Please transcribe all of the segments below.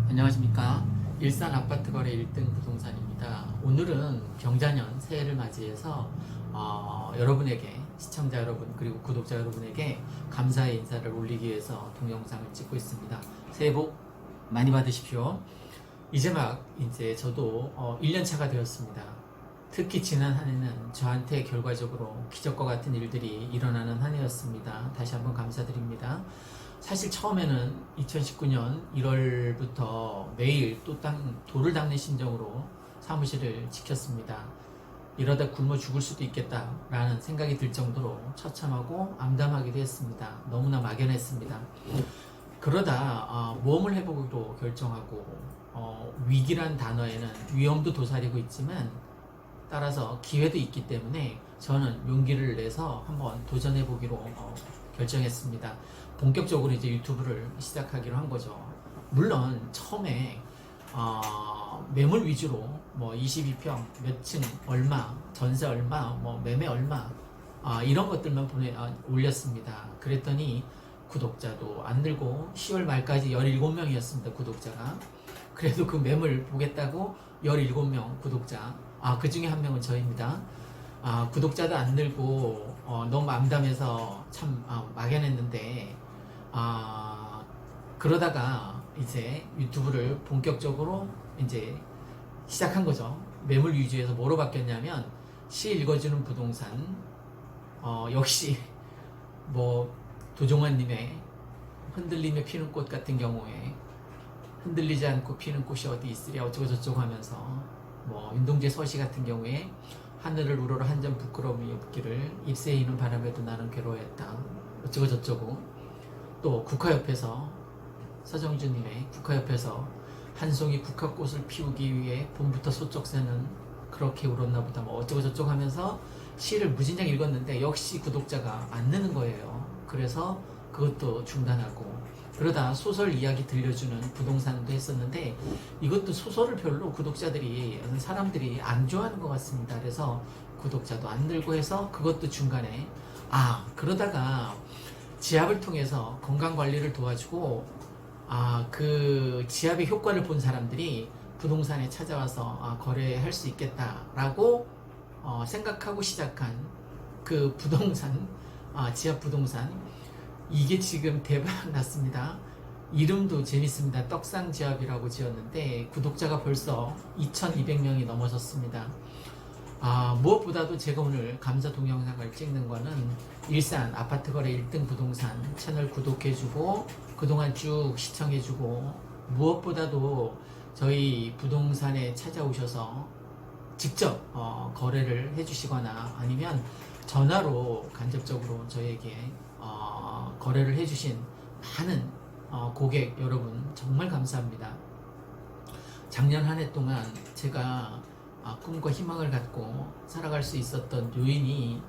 안녕하십니까. 일산 아파트 거래 1등 부동산입니다. 오늘은 경자년 새해를 맞이해서 여러분에게, 시청자 여러분 그리고 구독자 여러분에게 감사의 인사를 올리기 위해서 동영상을 찍고 있습니다. 새해 복 많이 받으십시오. 이제 저도 1년차가 되었습니다. 특히 지난 한 해는 저한테 결과적으로 기적과 같은 일들이 일어나는 한 해였습니다. 다시 한번 감사드립니다. 사실 처음에는 2019년 1월부터 매일 돌을 닦는 심정으로 사무실을 지켰습니다. 이러다 굶어 죽을 수도 있겠다라는 생각이 들 정도로 처참하고 암담하기도 했습니다. 너무나 막연했습니다. 그러다 모험을 해보기로 결정하고 위기란 단어에는 위험도 도사리고 있지만 따라서 기회도 있기 때문에 저는 용기를 내서 한번 도전해보기로 결정했습니다. 본격적으로 이제 유튜브를 시작하기로 한 거죠. 물론 처음에 매물 위주로 뭐 22평 몇 층 얼마, 전세 얼마, 뭐 매매 얼마 이런 것들만 올렸습니다. 그랬더니 구독자도 안 늘고 10월 말까지 17명이었습니다. 구독자가. 그래도 그 매물 보겠다고 17명 구독자, 그 중에 한 명은 저입니다. 구독자도 안 늘고 너무 암담해서 참 막연했는데 그러다가 이제 유튜브를 본격적으로 이제 시작한 거죠. 매물 위주에서 뭐로 바뀌었냐면 시 읽어주는 부동산, 역시 뭐 도종환님의 흔들리며 피는 꽃 같은 경우에 흔들리지 않고 피는 꽃이 어디 있으랴 어쩌고 저쩌고 하면서, 뭐 윤동재 서시 같은 경우에 하늘을 우러러 한 점 부끄러움이 없기를 잎새에 이는 바람에도 나는 괴로워했다 어쩌고 저쩌고, 또 국화옆에서 서정주님의 국화옆에서 한 송이 국화꽃을 피우기 위해 봄부터 소쩍새는 그렇게 울었나 보다 뭐 어쩌고 저쩌고 하면서 시를 무진장 읽었는데 역시 구독자가 안 느는 거예요. 그래서 그것도 중단하고, 그러다 소설 이야기 들려주는 부동산도 했었는데 이것도 소설을 별로 사람들이 안 좋아하는 것 같습니다. 그래서 구독자도 안 늘고 해서 그것도 중간에, 그러다가 지압을 통해서 건강관리를 도와주고 그 지압의 효과를 본 사람들이 부동산에 찾아와서 거래할 수 있겠다라고 생각하고 시작한 그 부동산, 지압 부동산, 이게 지금 대박 났습니다. 이름도 재밌습니다. 떡상지압이라고 지었는데 구독자가 벌써 2200명이 넘어섰습니다. 무엇보다도 제가 오늘 감사 동영상을 찍는 거는 일산 아파트 거래 1등 부동산 채널 구독해주고 그동안 쭉 시청해주고, 무엇보다도 저희 부동산에 찾아오셔서 직접 거래를 해주시거나 아니면 전화로 간접적으로 저에게 거래를 해주신 많은 고객 여러분 정말 감사합니다. 작년 한 해 동안 제가 꿈과 희망을 갖고 살아갈 수 있었던 요인이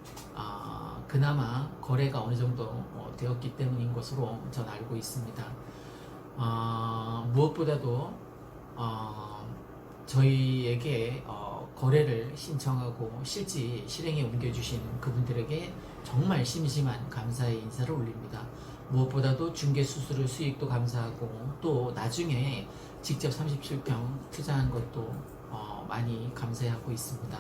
그나마 거래가 어느 정도 되었기 때문인 것으로 전 알고 있습니다. 무엇보다도 저희에게 거래를 신청하고 실제 실행에 옮겨주신 그분들에게 정말 심심한 감사의 인사를 올립니다. 무엇보다도 중개수수료 수익도 감사하고, 또 나중에 직접 37평 투자한 것도 많이 감사하고 있습니다.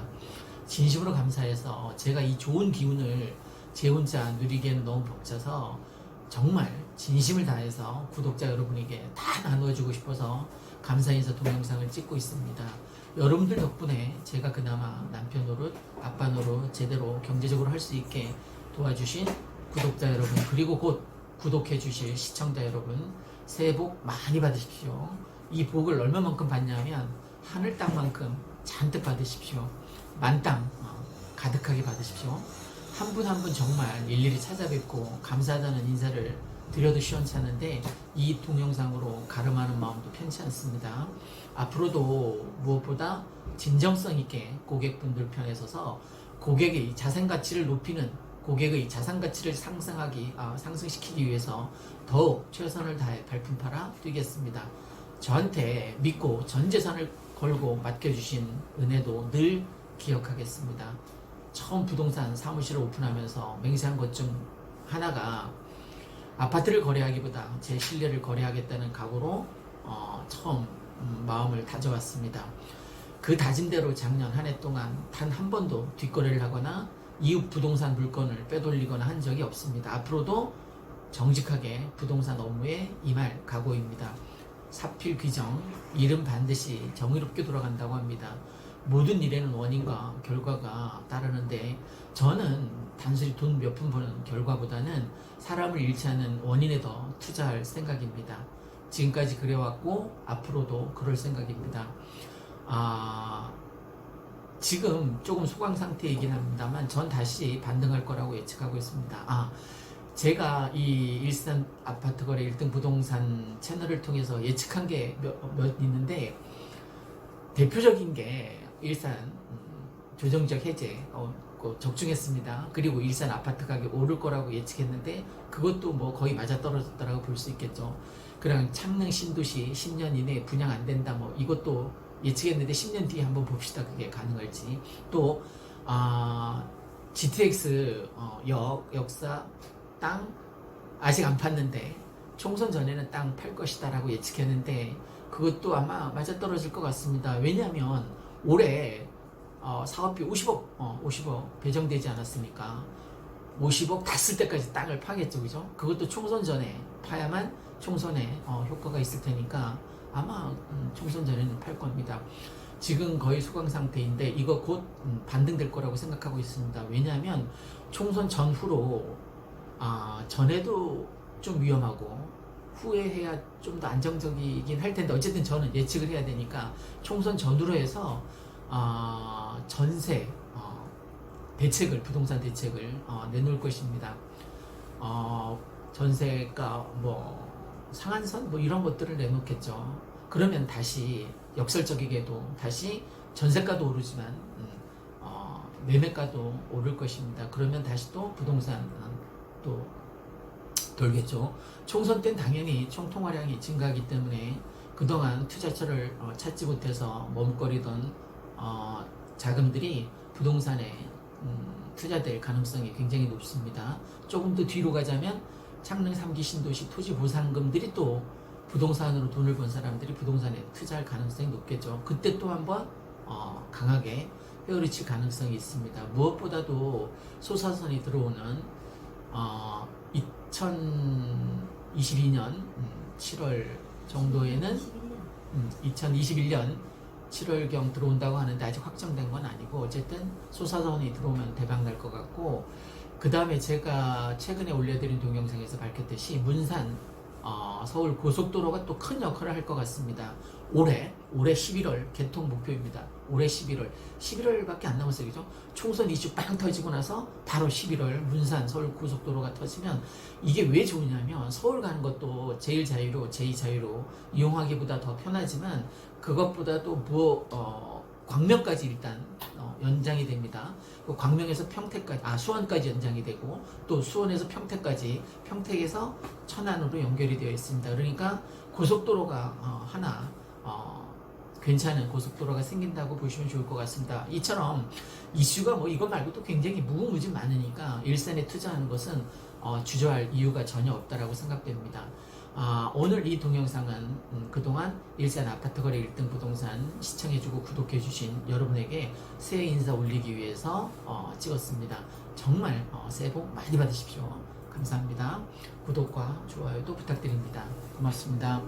진심으로 감사해서 제가 이 좋은 기운을 제 혼자 누리기에는 너무 벅차서 정말 진심을 다해서 구독자 여러분에게 다 나누어주고 싶어서 감사 인사 동영상을 찍고 있습니다. 여러분들 덕분에 제가 그나마 남편 노릇, 아빠 노릇 제대로 경제적으로 할 수 있게 도와주신 구독자 여러분, 그리고 곧 구독해 주실 시청자 여러분, 새해 복 많이 받으십시오. 이 복을 얼마만큼 받냐면 하늘 땅만큼 잔뜩 받으십시오. 만땅 가득하게 받으십시오. 한 분 한 분 정말 일일이 찾아뵙고 감사하다는 인사를 드려도 시원찮은데 이 동영상으로 가름하는 마음도 편치 않습니다. 앞으로도 무엇보다 진정성 있게 고객분들 편에 서서 고객의 자산가치를 높이는, 고객의 자산가치를 상승시키기 위해서 더욱 최선을 다해 발품 팔아 뛰겠습니다. 저한테 믿고 전 재산을 걸고 맡겨주신 은혜도 늘 기억하겠습니다. 처음 부동산 사무실을 오픈하면서 맹세한 것 중 하나가 아파트를 거래하기보다 제 신뢰를 거래하겠다는 각오로 처음 마음을 다져왔습니다. 그 다짐대로 작년 한 해 동안 단 한 번도 뒷거래를 하거나 이웃 부동산 물건을 빼돌리거나 한 적이 없습니다. 앞으로도 정직하게 부동산 업무에 임할 각오입니다. 사필 규정, 일은 반드시 정의롭게 돌아간다고 합니다. 모든 일에는 원인과 결과가 따르는데 저는 단순히 돈 몇 푼 버는 결과보다는 사람을 잃지 않는 원인에 더 투자할 생각입니다. 지금까지 그래왔고 앞으로도 그럴 생각입니다. 지금 조금 소강 상태이긴 합니다만 전 다시 반등할 거라고 예측하고 있습니다. 제가 이 일산 아파트 거래 1등 부동산 채널을 통해서 예측한 게 몇 있는데 대표적인 게 일산 조정적 해제 적중했습니다. 그리고 일산 아파트 가격 오를 거라고 예측했는데 그것도 뭐 거의 맞아떨어졌다라고 볼 수 있겠죠. 그냥 창릉 신도시 10년 이내에 분양 안 된다 뭐 이것도 예측했는데 10년 뒤에 한번 봅시다. 그게 가능할지. 또 GTX 역사 땅 아직 안 팠는데 총선 전에는 땅 팔 것이다 라고 예측했는데 그것도 아마 맞아떨어질 것 같습니다. 왜냐하면 올해 사업비 50억 배정되지 않았습니까? 50억 다 쓸 때까지 땅을 파겠죠, 그죠? 그것도 총선 전에 파야만 총선에 효과가 있을 테니까 아마 총선 전에는 팔 겁니다. 지금 거의 소강 상태인데 이거 곧 반등될 거라고 생각하고 있습니다. 왜냐하면 총선 전후로 전에도 좀 위험하고 후에 해야 좀 더 안정적이긴 할 텐데 어쨌든 저는 예측을 해야 되니까 총선 전후로 해서 전세 대책을 부동산 대책을 내놓을 것입니다. 전세가 뭐 상한선 뭐 이런 것들을 내놓겠죠. 그러면 다시 역설적이게도 다시 전세가도 오르지만 매매가도 오를 것입니다. 그러면 다시 또 부동산 또 돌겠죠. 총선 땐 당연히 총통화량이 증가하기 때문에 그동안 투자처를 찾지 못해서 머뭇거리던 자금들이 부동산에 투자될 가능성이 굉장히 높습니다. 조금 더 뒤로 가자면 창릉 3기 신도시 토지 보상금들이 또 부동산으로 돈을 번 사람들이 부동산에 투자할 가능성이 높겠죠. 그때 또 한번 강하게 헤어리칠 가능성이 있습니다. 무엇보다도 소사선이 들어오는 2022년 7월 정도에는 2021년 7월경 들어온다고 하는데 아직 확정된 건 아니고 어쨌든 소사선이 들어오면 대박 날 것 같고 그 다음에 제가 최근에 올려드린 동영상에서 밝혔듯이 문산 서울 고속도로가 또 큰 역할을 할 것 같습니다. 올해 11월 개통 목표입니다. 올해 11월밖에 안 남았어요. 그죠? 총선 이슈 빵 터지고 나서 바로 11월 문산 서울 고속도로가 터지면 이게 왜 좋으냐면 서울 가는 것도 제일 자유로 제2자유로 이용하기보다 더 편하지만 그것보다도 광명까지 일단 연장이 됩니다. 그 광명에서 평택까지 수원까지 연장이 되고 또 수원에서 평택까지 평택에서 천안으로 연결이 되어 있습니다. 그러니까 고속도로가 하나 괜찮은 고속도로가 생긴다고 보시면 좋을 것 같습니다. 이처럼 이슈가 뭐 이것 말고도 굉장히 무궁무진 많으니까 일산에 투자하는 것은 주저할 이유가 전혀 없다라고 생각됩니다. 오늘 이 동영상은 그동안 일산 아파트 거래 1등 부동산 시청해주고 구독해주신 여러분에게 새해 인사 올리기 위해서 찍었습니다. 정말 새해 복 많이 받으십시오. 감사합니다. 구독과 좋아요도 부탁드립니다. 고맙습니다.